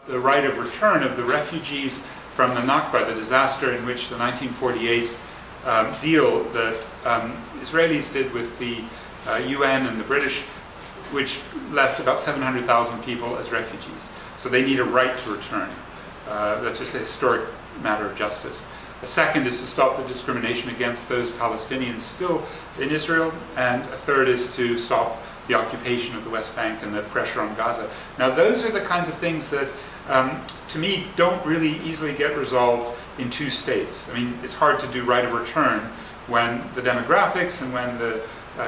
the right of return of the refugees from the Nakba, the disaster in which the 1948 deal that Israelis did with the UN and the British, which left about 700,000 people as refugees. So they need a right to return. That's just a historic matter of justice. A second is to stop the discrimination against those Palestinians still in Israel, and a third is to stop the occupation of the West Bank and the pressure on Gaza. Now those are the kinds of things that, to me, don't really easily get resolved in two states. I mean, it's hard to do right of return when the demographics and when the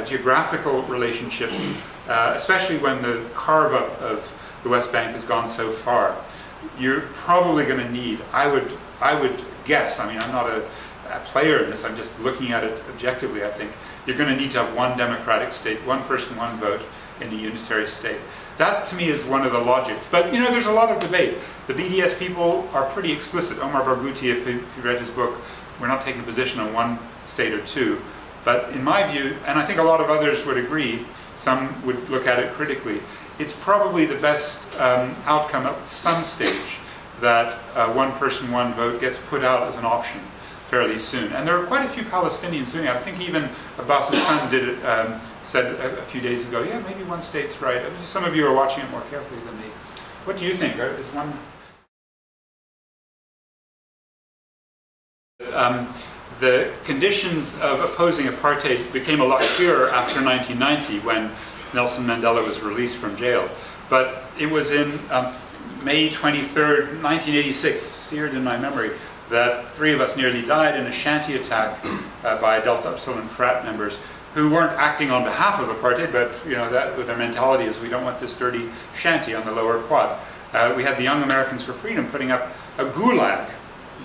geographical relationships, especially when the carve-up of the West Bank has gone so far. You're probably going to need, I would guess, I mean, I'm not a player in this, I'm just looking at it objectively, I think, you're going to need to have one democratic state, one person, one vote in the unitary state. That, to me, is one of the logics. But, you know, there's a lot of debate. The BDS people are pretty explicit. Omar Barghouti, if you read his book, we're not taking a position on one state or two. But in my view, and I think a lot of others would agree, some would look at it critically, it's probably the best outcome at some stage that one person, one vote gets put out as an option fairly soon. And there are quite a few Palestinians doing it. I think even Abbas's son did it, said a few days ago, yeah, maybe one state's right. Some of you are watching it more carefully than me. What do you think? Is one... The conditions of opposing apartheid became a lot clearer after 1990 when Nelson Mandela was released from jail. But it was in May 23rd, 1986, seared in my memory, that three of us nearly died in a shanty attack by Delta Upsilon frat members who weren't acting on behalf of apartheid, but you know, that their mentality is we don't want this dirty shanty on the lower quad. We had the Young Americans for Freedom putting up a gulag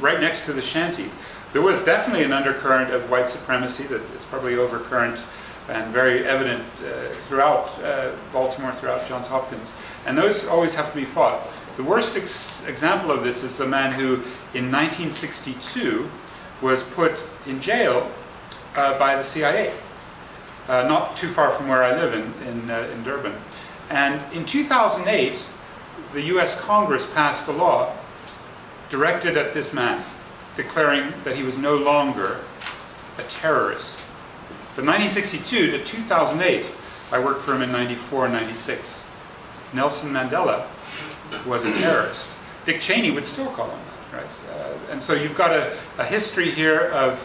right next to the shanty. There was definitely an undercurrent of white supremacy that is probably overcurrent and very evident throughout Baltimore, throughout Johns Hopkins. And those always have to be fought. The worst example of this is the man who, in 1962, was put in jail by the CIA, not too far from where I live in Durban. And in 2008, the US Congress passed a law directed at this man, declaring that he was no longer a terrorist. From 1962 to 2008, I worked for him in 94 and 96. Nelson Mandela was a terrorist. Dick Cheney would still call him that, right? And so you've got a history here of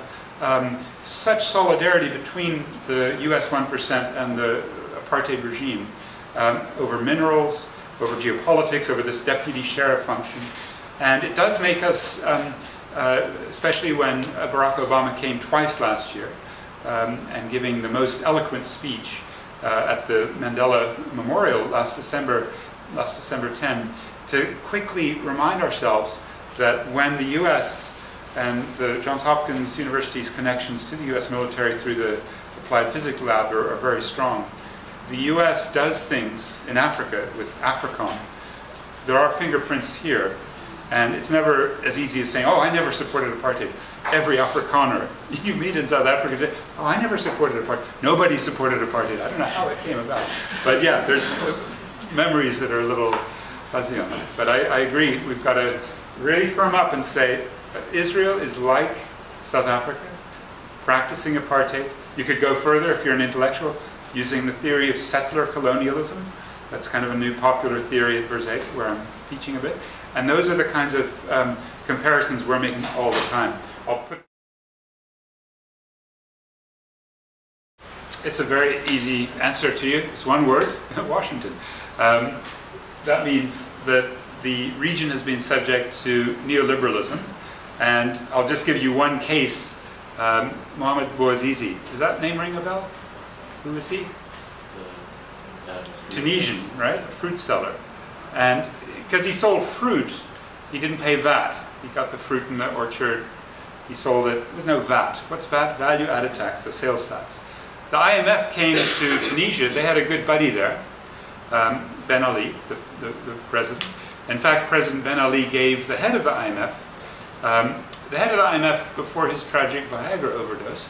such solidarity between the US 1% and the apartheid regime over minerals, over geopolitics, over this deputy sheriff function. And it does make us, especially when Barack Obama came twice last year, and giving the most eloquent speech at the Mandela Memorial last December 10, to quickly remind ourselves that when the US and the Johns Hopkins University's connections to the US military through the Applied Physics Lab are very strong, the US does things in Africa with AFRICOM. There are fingerprints here. And it's never as easy as saying, oh, I never supported apartheid. Every Afrikaner you meet in South Africa, oh, I never supported apartheid. Nobody supported apartheid. I don't know how it came about. But yeah, there's memories that are a little fuzzy on that. But I agree, we've got to really firm up and say, Israel is like South Africa, practicing apartheid. You could go further if you're an intellectual, using the theory of settler colonialism. That's kind of a new popular theory at Berzec, where I'm teaching a bit. And those are the kinds of comparisons we're making all the time. It's a very easy answer to you. It's one word, Washington. That means that the region has been subject to neoliberalism. And I'll just give you one case. Mohamed Bouazizi. Does that name ring a bell? Who was he? Tunisian, right? A fruit seller. And because he sold fruit, he didn't pay VAT. He got the fruit in the orchard, he sold it. There was no VAT. What's VAT? Value added tax, a sales tax. The IMF came to Tunisia. They had a good buddy there, Ben Ali, the president. In fact, President Ben Ali gave the head of the IMF, before his tragic Viagra overdose,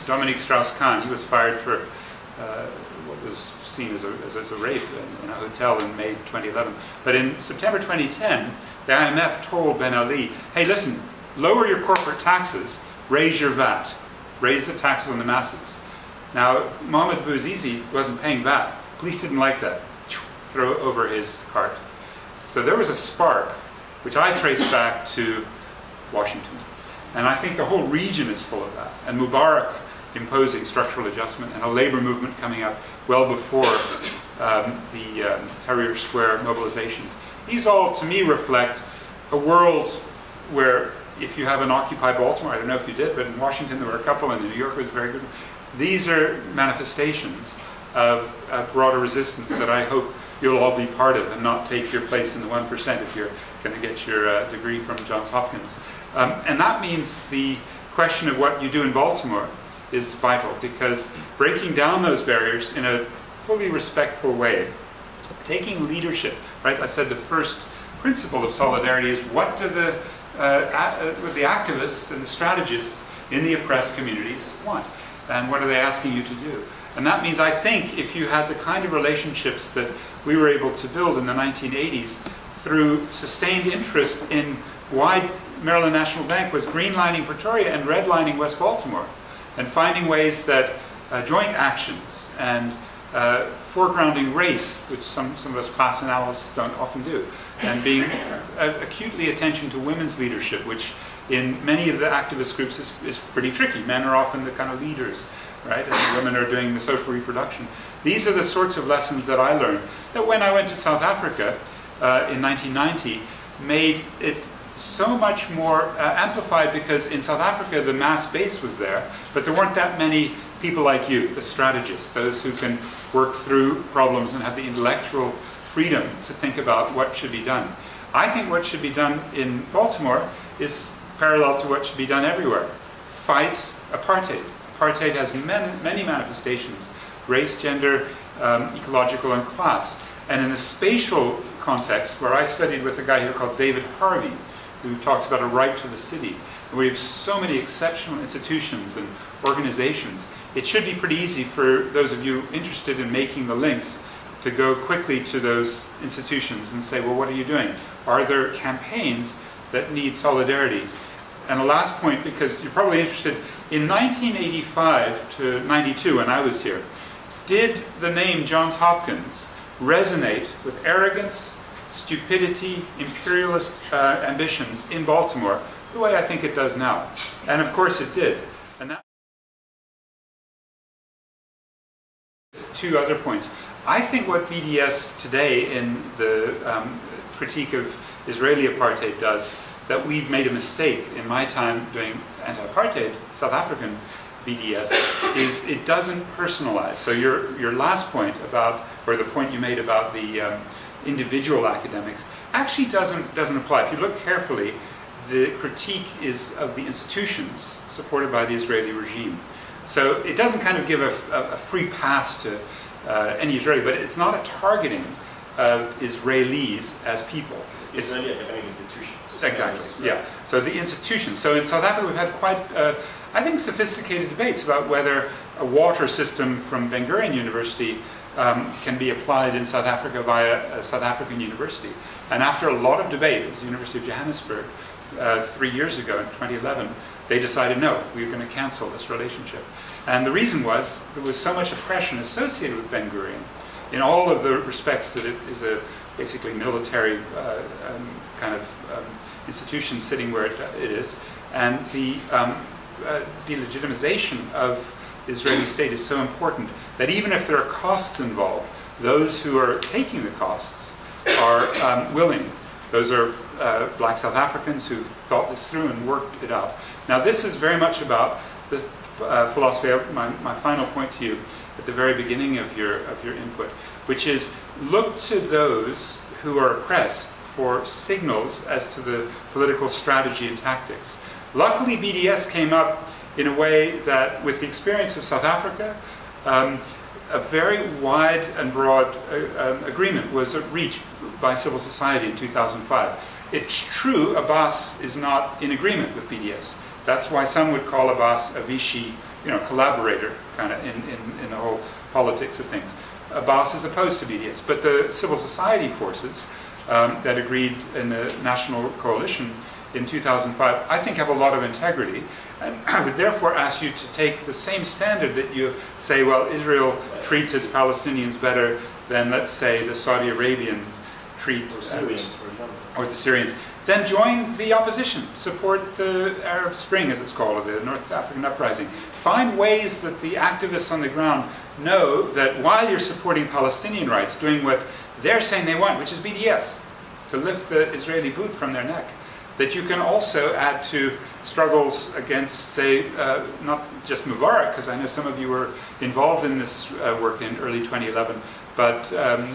Dominique Strauss-Kahn, he was fired for what was seen as a rape in a hotel in May 2011. But in September 2010, the IMF told Ben Ali, hey, listen, lower your corporate taxes, raise your VAT, raise the taxes on the masses. Now, Mohamed Bouazizi wasn't paying VAT. Police didn't like that. Throw over his cart. So there was a spark, which I trace back to Washington. And I think the whole region is full of that. And Mubarak imposing structural adjustment, and a labor movement coming up well before the Tahrir Square mobilizations. These all, to me, reflect a world where if you have an Occupy Baltimore, I don't know if you did, but in Washington there were a couple, and in New York was very good. These are manifestations of a broader resistance that I hope you'll all be part of and not take your place in the 1% if you're going to get your degree from Johns Hopkins. And that means the question of what you do in Baltimore is vital, because breaking down those barriers in a fully respectful way, taking leadership, right? I said the first principle of solidarity is what do the activists and the strategists in the oppressed communities want? And what are they asking you to do? And that means, I think, if you had the kind of relationships that we were able to build in the 1980s through sustained interest in why Maryland National Bank was greenlining Pretoria and redlining West Baltimore, and finding ways that joint actions and foregrounding race, which some of us class analysts don't often do, and being acutely attention to women's leadership, which in many of the activist groups is pretty tricky. Men are often the kind of leaders, right? And women are doing the social reproduction. These are the sorts of lessons that I learned, that when I went to South Africa in 1990, made it so much more amplified, because in South Africa the mass base was there, but there weren't that many people like you, the strategists, those who can work through problems and have the intellectual freedom to think about what should be done. I think what should be done in Baltimore is parallel to what should be done everywhere. Fight apartheid. Apartheid has many manifestations: race, gender, ecological, and class. And in the spatial context, where I studied with a guy here called David Harvey, who talks about a right to the city, and we have so many exceptional institutions and organizations, it should be pretty easy for those of you interested in making the links to go quickly to those institutions and say, well, what are you doing? Are there campaigns that need solidarity? And a last point, because you're probably interested, in 1985 to 92, when I was here, did the name Johns Hopkins resonate with arrogance, stupidity, imperialist ambitions in Baltimore the way I think it does now? And of course it did. And that two other points. I think what BDS today in the critique of Israeli apartheid does, that we've made a mistake in my time doing anti-apartheid South African BDS, is it doesn't personalize. So your last point about, or the point you made about the individual academics, actually doesn't apply. If you look carefully, the critique is of the institutions supported by the Israeli regime. So it doesn't kind of give a free pass to any Israeli, but it's not a targeting of Israelis as people. It's Israeli academic institutions. Exactly, yeah. So the institutions. So in South Africa we've had quite, I think, sophisticated debates about whether a water system from Ben Gurion University can be applied in South Africa via a South African university. And after a lot of debate, it was the University of Johannesburg 3 years ago in 2011, they decided, no, we're going to cancel this relationship. And the reason was there was so much oppression associated with Ben Gurion in all of the respects that it is a basically military kind of institution sitting where it is. And the delegitimization of the Israeli state is so important that even if there are costs involved, those who are taking the costs are willing. Those are black South Africans who thought this through and worked it out. Now this is very much about the philosophy of my final point to you at the very beginning of your input, which is look to those who are oppressed for signals as to the political strategy and tactics. Luckily, BDS came up in a way that, with the experience of South Africa, a very wide and broad agreement was reached by civil society in 2005. It's true Abbas is not in agreement with BDS. That's why some would call Abbas a Vichy collaborator kind of in the whole politics of things. Abbas is opposed to BDS, but the civil society forces that agreed in the National Coalition in 2005, I think have a lot of integrity, and I would therefore ask you to take the same standard that you say, well, Israel treats its Palestinians better than, let's say, the Saudi Arabians treat, or Syrians, for example, or the Syrians. Then join the opposition. Support the Arab Spring, as it's called, or the North African Uprising. Find ways that the activists on the ground know that while you're supporting Palestinian rights, doing what they're saying they want, which is BDS, to lift the Israeli boot from their neck, that you can also add to struggles against, say, not just Mubarak, because I know some of you were involved in this work in early 2011, but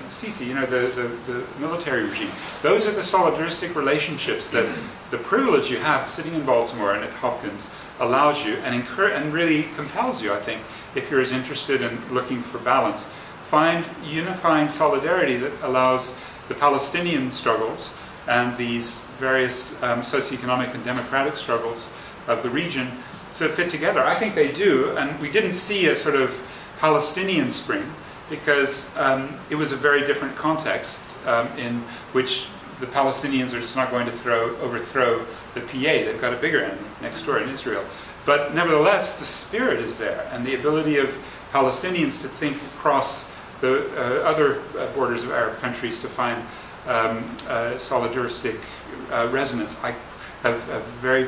Sisi, the military regime. Those are the solidaristic relationships that the privilege you have sitting in Baltimore and at Hopkins allows you and really compels you, I think, if you're as interested in looking for balance. Find unifying solidarity that allows the Palestinian struggles and these various socioeconomic and democratic struggles of the region to fit together. I think they do, and we didn't see a sort of Palestinian spring because it was a very different context in which the Palestinians are just not going to overthrow the PA. They've got a bigger enemy next door in Israel. But nevertheless, the spirit is there, and the ability of Palestinians to think across the other borders of Arab countries to find solidaristic resonance, I have very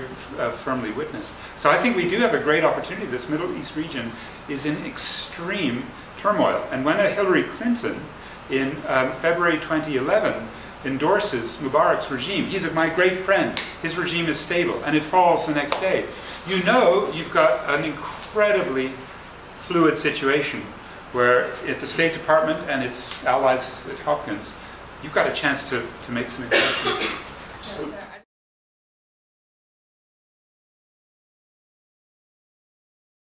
firmly witnessed. So I think we do have a great opportunity. This Middle East region is in extreme turmoil. And when Hillary Clinton, in February 2011, endorses Mubarak's regime, he's my great friend, his regime is stable, and it falls the next day, you know you've got an incredibly fluid situation where at the State Department and its allies at Hopkins, you've got a chance to make some advances.